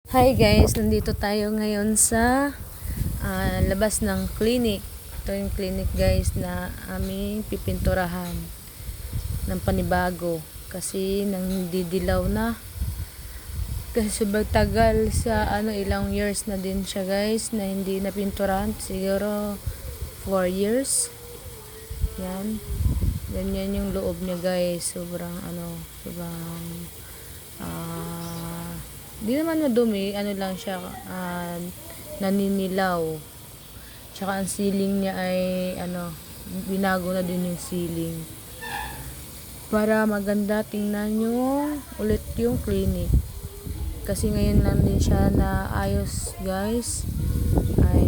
Hi guys, nandito tayo ngayon sa labas ng clinic. Ito yung clinic guys na aming pipinturahan ng panibago kasi nang didilaw na. Kasi sobrang tagal sa ilang years na din siya guys na hindi napinturahan. Siguro 4 years. Yan. Ganyan yung loob niya guys. Sobrang di naman madumi, lang siya, naninilaw. Tsaka ang ceiling niya ay, binago na din yung ceiling. Para maganda tingnan nyo ulit yung clinic. Kasi ngayon lang din siya na ayos guys. Ay,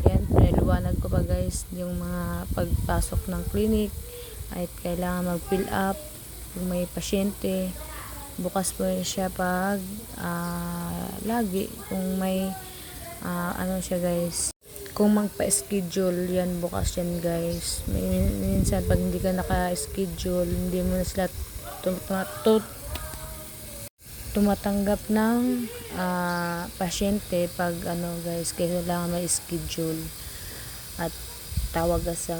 yan, pinaliwanag ko pa guys yung mga pagpasok ng clinic. Ay kailangan mag-fill up kung may pasyente. Bukas po siya pag lagi kung may siya guys, kung magpa-schedule yan bukas yan guys. Minsan pag hindi ka naka-schedule hindi mo na sila tumatanggap ng pasyente pag guys, kaya kailangan may schedule at tawag ka sa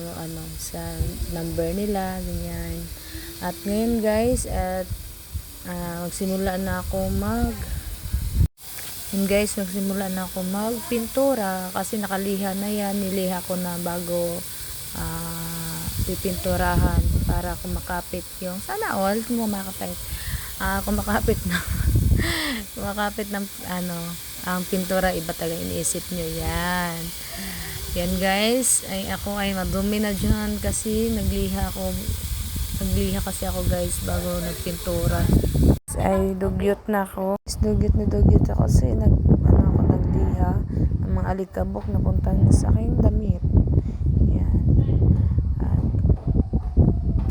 sa number nila ganyan. At ngayon guys magsimula na ako magpintura kasi nakaliha na yan, niliha ko na bago pipinturahan para kumakapit yung sana all kumakapit na kumakapit ng ang pintura. Iba talaga iniisip nyo yan guys. Ako ay madumi na dyan kasi nagliha kasi ako guys bago nagpintura. Ay dugyot na ako. Dugyot ako kasi nagliha ang mga alikabok na punta sa aking damit. Yan.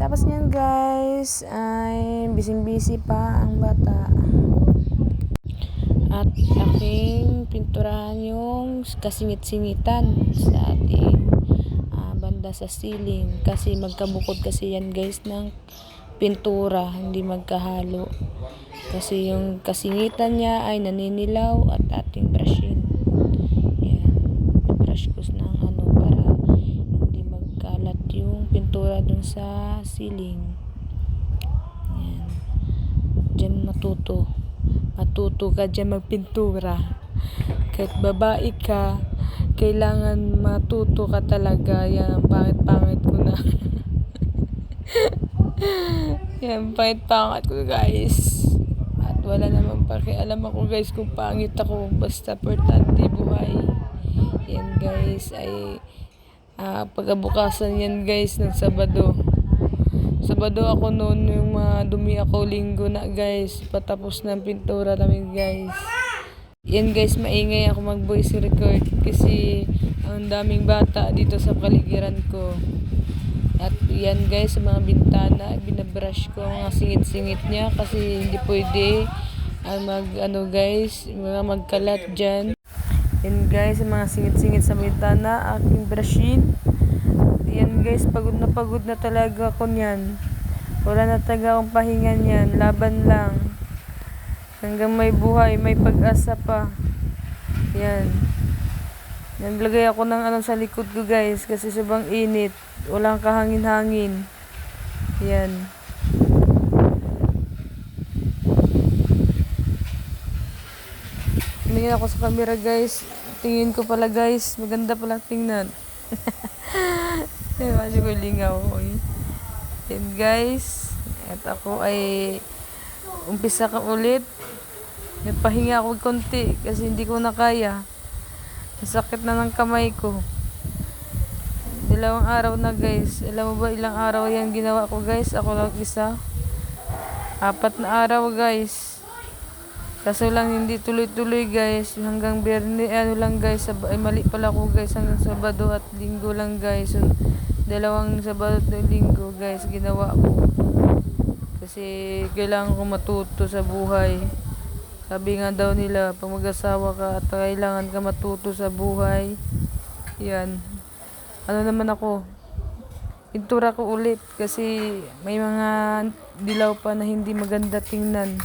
Tapos niyan guys ay busy pa ang bata. At aking pinturahan yung kasingit-singitan sa ating banda sa ceiling kasi magkabukod kasi yan guys ng pintura, hindi magkahalo kasi yung kasingitan niya ay naninilaw at ating brushin. Yan, brush ko ng para hindi magkalat yung pintura dun sa ceiling. Yan, dyan matuto ka dyan magpintura. Kahit babae ka, kailangan matuto ka talaga. Yan, pangit ko na. Yan, pangit ko guys. At wala namang pakialam ako guys kung pangit ako. Basta importante buhay. Yan guys, ay pagkabukasan yan guys ng Sabado ako noon, yung dumi ako linggo na guys, patapos ng pintura namin guys. Yan guys, maingay ako mag voice record kasi ang daming bata dito sa paligiran ko. At yan guys, sa mga bintana binabrush ko mga singit-singit niya kasi hindi pwede guys, mga magkalat dyan. Yan guys, sa mga singit-singit sa bintana aking brushin. Yan guys, pagod na talaga ako niyan. Wala na talaga akong pahinga niyan. Laban lang. Hanggang may buhay, may pag-asa pa. Yan. Naglagay ako ng sa likod ko guys kasi sobrang init. Walang kahangin-hangin. Yan. Tingin ako sa camera guys. Tingin ko pala guys. Maganda pala tingnan. Masih ko lingaw. Yan guys. At ako ay umpisa ka ulit. Nagpahinga ako konti kasi hindi ko na kaya. Sakit na ng kamay ko. 2 araw na guys. Alam mo ba ilang araw yan ginawa ko guys? Ako lang isa. 4 na araw guys. Kaso lang hindi tuloy-tuloy guys. Hanggang Biyernes lang guys. Ay mali pala ko guys. Hanggang Sabado at Linggo lang guys. So, 2 Sabado at Linggo guys ginawa ko. Kasi kailangan ko matuto sa buhay. Sabi nga daw nila, pag mag-asawa ka at kailangan ka matuto sa buhay. Yan. Naman ako, pintura ko ulit kasi may mga dilaw pa na hindi maganda tingnan.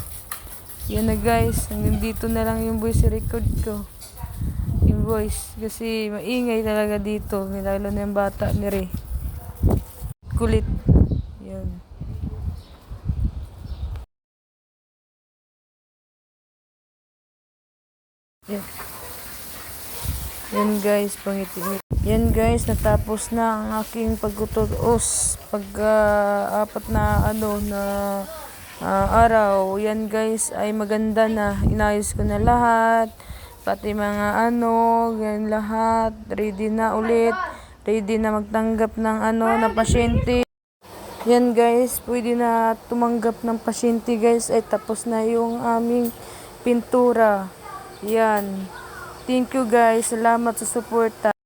Yan na guys, hanggang dito na lang yung voice record ko. Yung voice, kasi maingay talaga dito. Lalo na yung bata ni Re. Kulit. Yan. Yan. Yan guys, pangiti-ngiti. Yan guys, natapos na ang aking pagtutuos. Apat na araw. Yan guys, ay maganda na. Inayos ko na lahat. Pati mga yan lahat. Ready na ulit. Ready na magtanggap ng na pasyente. Yan guys, pwede na tumanggap ng pasyente guys. Ay tapos na yung aming pintura. Yan. Thank you guys. Salamat sa suporta.